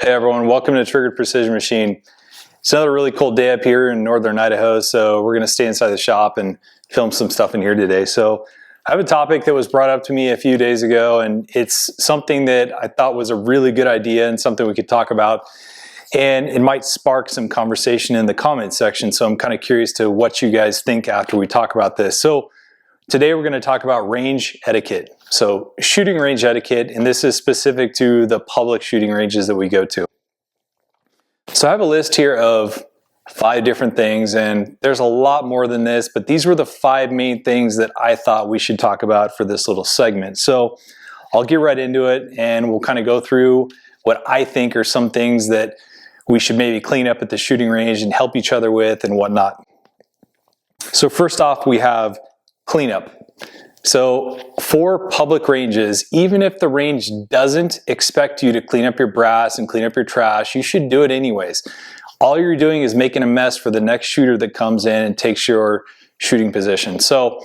Hey everyone, welcome to Triggered Precision Machine. It's another really cold day up here in northern Idaho, so we're going to stay inside the shop and film some stuff in here today. So I have a topic that was brought up to me a few days ago, and it's something that I thought was a really good idea and something we could talk about. And it might spark some conversation in the comment section, so I'm kind of curious to what you guys think after we talk about this. So today we're going to talk about range etiquette. So shooting range etiquette, and this is specific to the public shooting ranges that we go to. So I have a list here of 5 different things, and there's a lot more than this, but these were the 5 main things that I thought we should talk about for this little segment. So I'll get right into it, and we'll kind of go through what I think are some things that we should maybe clean up at the shooting range and help each other with and whatnot. So first off, we have cleanup. So for public ranges, even if the range doesn't expect you to clean up your brass and clean up your trash, you should do it anyways. All you're doing is making a mess for the next shooter that comes in and takes your shooting position. So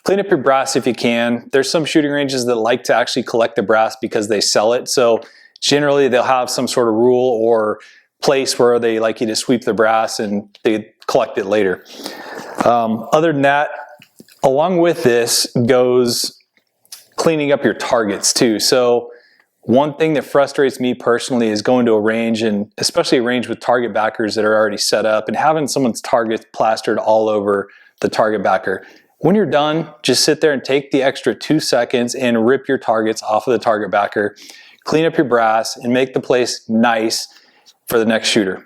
clean up your brass if you can. There's some shooting ranges that like to actually collect the brass because they sell it. So generally they'll have some sort of rule or place where they like you to sweep the brass and they collect it later. Other than that, along with this goes cleaning up your targets too. So one thing that frustrates me personally is going to a range, and especially a range with target backers that are already set up, and having someone's targets plastered all over the target backer. When you're done, just sit there and take the extra 2 seconds and rip your targets off of the target backer, clean up your brass, and make the place nice for the next shooter.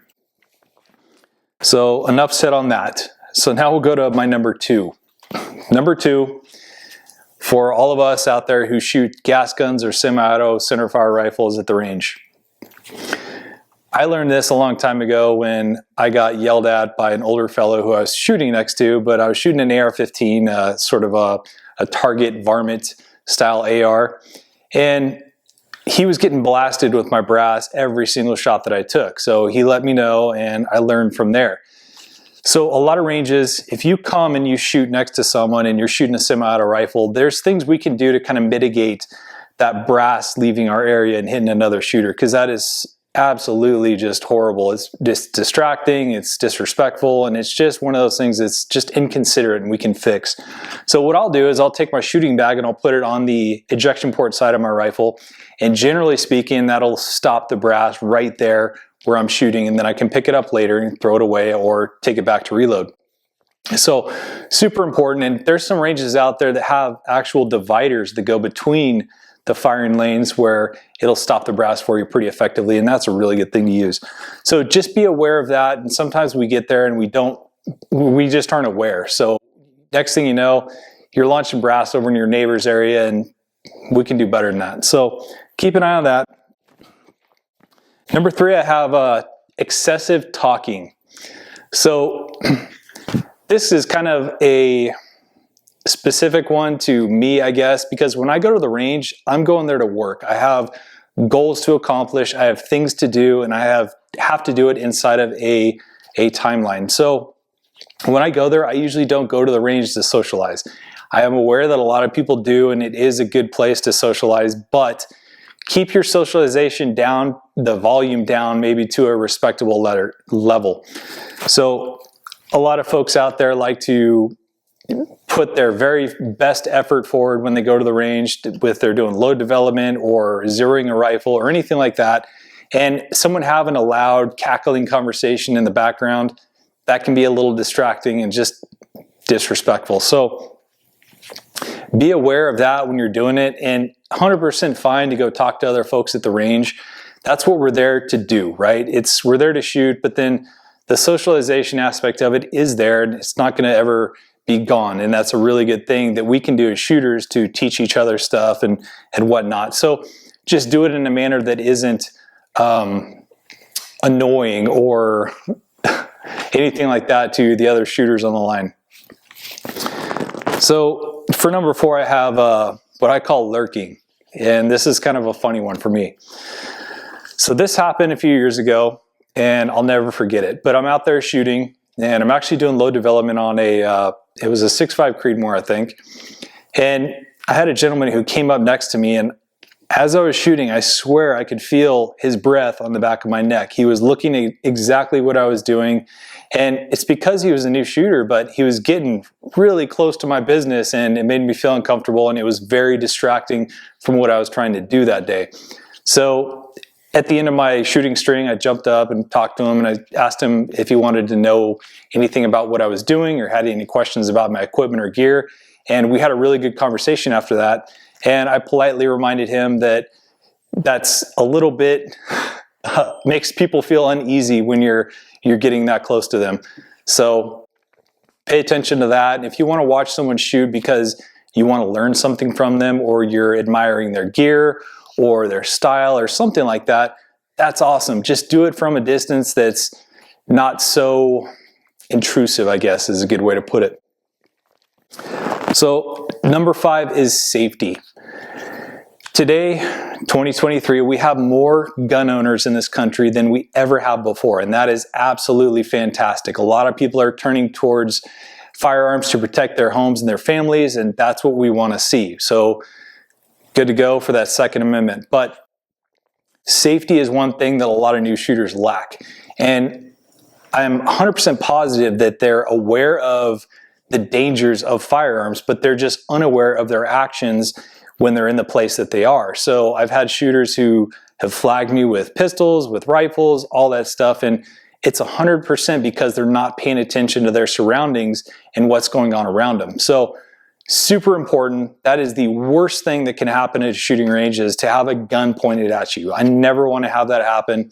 So enough said on that. So now we'll go to my number 2. Number 2, for all of us out there who shoot gas guns or semi-auto centerfire rifles at the range. I learned this a long time ago when I got yelled at by an older fellow who I was shooting next to, but I was shooting an AR-15, sort of a target varmint style AR, and he was getting blasted with my brass every single shot that I took. So he let me know, and I learned from there. So a lot of ranges, if you come and you shoot next to someone and you're shooting a semi-auto rifle, there's things we can do to kind of mitigate that brass leaving our area and hitting another shooter, because that is absolutely just horrible. It's just distracting, it's disrespectful, and it's just one of those things that's just inconsiderate and we can fix. So what I'll do is I'll take my shooting bag and I'll put it on the ejection port side of my rifle, and generally speaking, that'll stop the brass right there where I'm shooting, and then I can pick it up later and throw it away or take it back to reload. So super important, and there's some ranges out there that have actual dividers that go between the firing lanes where it'll stop the brass for you pretty effectively, and that's a really good thing to use. So just be aware of that, and sometimes we get there and we just aren't aware. So next thing you know, you're launching brass over in your neighbor's area, and we can do better than that. So keep an eye on that. Number 3, I have excessive talking. So this is kind of a specific one to me, I guess, because when I go to the range, I'm going there to work. I have goals to accomplish, I have things to do, and I have to do it inside of a timeline. So when I go there, I usually don't go to the range to socialize. I am aware that a lot of people do, and it is a good place to socialize, but keep your socialization down, the volume down, maybe to a respectable level. So a lot of folks out there like to put their very best effort forward when they go to the range, with they're doing load development or zeroing a rifle or anything like that, and someone having a loud cackling conversation in the background, that can be a little distracting and just disrespectful. So be aware of that when you're doing it, and 100% fine to go talk to other folks at the range. That's what we're there to do, right? We're there to shoot, but then the socialization aspect of it is there, and it's not going to ever be gone. And that's a really good thing that we can do as shooters to teach each other stuff and whatnot. So just do it in a manner that isn't annoying or anything like that to the other shooters on the line. So for number 4, I have what I call lurking. And this is kind of a funny one for me. So this happened a few years ago, and I'll never forget it. But I'm out there shooting, and I'm actually doing load development on it was a 6.5 Creedmoor, I think. And I had a gentleman who came up next to me, and As I was shooting, I swear I could feel his breath on the back of my neck. He was looking at exactly what I was doing. And it's because he was a new shooter, but he was getting really close to my business, and it made me feel uncomfortable, and it was very distracting from what I was trying to do that day. So at the end of my shooting string, I jumped up and talked to him, and I asked him if he wanted to know anything about what I was doing or had any questions about my equipment or gear. And we had a really good conversation after that. And I politely reminded him that that's a little bit makes people feel uneasy when you're getting that close to them. So pay attention to that. And if you want to watch someone shoot because you want to learn something from them, or you're admiring their gear or their style or something like that, that's awesome. Just do it from a distance that's not so intrusive, I guess is a good way to put it. So number 5 is safety. Today, 2023, we have more gun owners in this country than we ever have before, and that is absolutely fantastic. A lot of people are turning towards firearms to protect their homes and their families, and that's what we want to see. So good to go for that Second Amendment. But safety is one thing that a lot of new shooters lack. And I'm 100% positive that they're aware of the dangers of firearms, but they're just unaware of their actions when they're in the place that they are. So I've had shooters who have flagged me with pistols, with rifles, all that stuff, and it's 100% because they're not paying attention to their surroundings and what's going on around them. So super important. That is the worst thing that can happen at a shooting range, is to have a gun pointed at you. I never want to have that happen,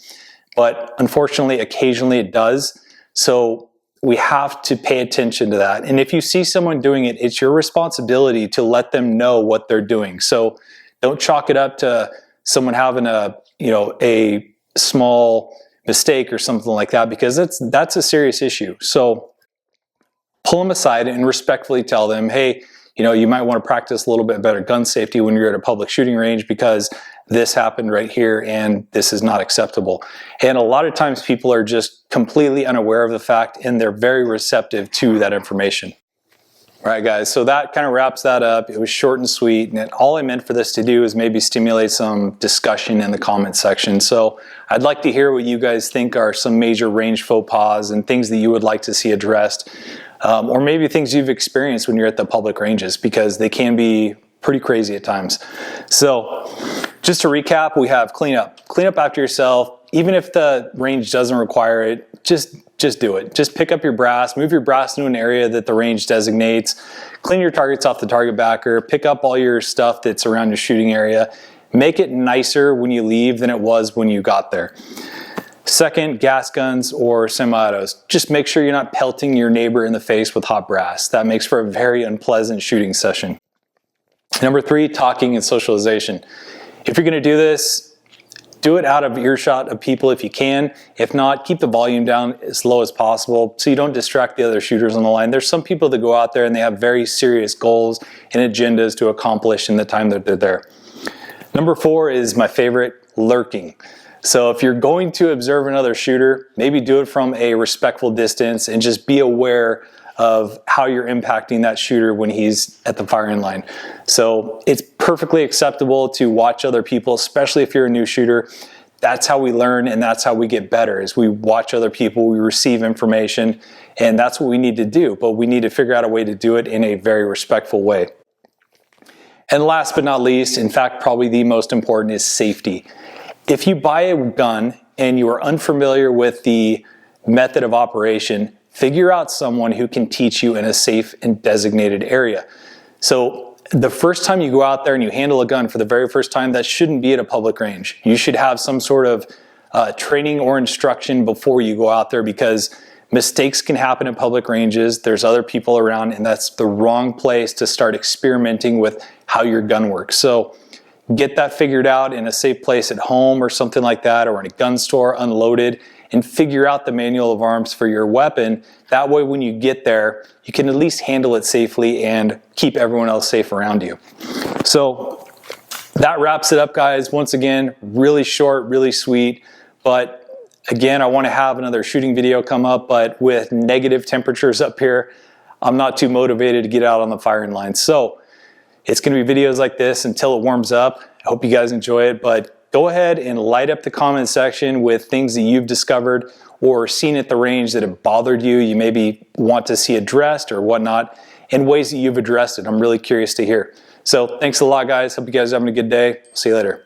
but unfortunately, occasionally it does. So we have to pay attention to that. And if you see someone doing it, it's your responsibility to let them know what they're doing. So don't chalk it up to someone having a small mistake or something like that, because that's a serious issue. So pull them aside and respectfully tell them, hey, you might want to practice a little bit better gun safety when you're at a public shooting range, because this happened right here and this is not acceptable. And a lot of times people are just completely unaware of the fact, and they're very receptive to that information. All right, guys, so that kind of wraps that up. It was short and sweet, and all I meant for this to do is maybe stimulate some discussion in the comment section. So I'd like to hear what you guys think are some major range faux pas and things that you would like to see addressed, or maybe things you've experienced when you're at the public ranges, because they can be pretty crazy at times. So just to recap, we have cleanup. Clean up after yourself. Even if the range doesn't require it, just do it. Just pick up your brass, move your brass into an area that the range designates, clean your targets off the target backer, pick up all your stuff that's around your shooting area. Make it nicer when you leave than it was when you got there. Second, gas guns or semi-autos. Just make sure you're not pelting your neighbor in the face with hot brass. That makes for a very unpleasant shooting session. Number 3, talking and socialization. If you're going to do this, do it out of earshot of people if you can. If not, keep the volume down as low as possible so you don't distract the other shooters on the line. There's some people that go out there and they have very serious goals and agendas to accomplish in the time that they're there. Number 4 is my favorite, lurking. So if you're going to observe another shooter, maybe do it from a respectful distance and just be aware of how you're impacting that shooter when he's at the firing line. So it's perfectly acceptable to watch other people, especially if you're a new shooter. That's how we learn, and that's how we get better, is we watch other people, we receive information, and that's what we need to do. But we need to figure out a way to do it in a very respectful way. And last but not least, in fact, probably the most important, is safety. If you buy a gun and you are unfamiliar with the method of operation, figure out someone who can teach you in a safe and designated area. So the first time you go out there and you handle a gun for the very first time, that shouldn't be at a public range. You should have some sort of training or instruction before you go out there, because mistakes can happen at public ranges. There's other people around, and that's the wrong place to start experimenting with how your gun works. So get that figured out in a safe place at home or something like that, or in a gun store, unloaded, and figure out the manual of arms for your weapon. That way, when you get there, you can at least handle it safely and keep everyone else safe around you. So that wraps it up, guys. Once again, really short, really sweet, but again, I want to have another shooting video come up, but with negative temperatures up here, I'm not too motivated to get out on the firing line. So it's going to be videos like this until it warms up. I hope you guys enjoy it, but go ahead and light up the comment section with things that you've discovered or seen at the range that have bothered you, you maybe want to see addressed or whatnot, and ways that you've addressed it. I'm really curious to hear. So thanks a lot, guys. Hope you guys are having a good day. See you later.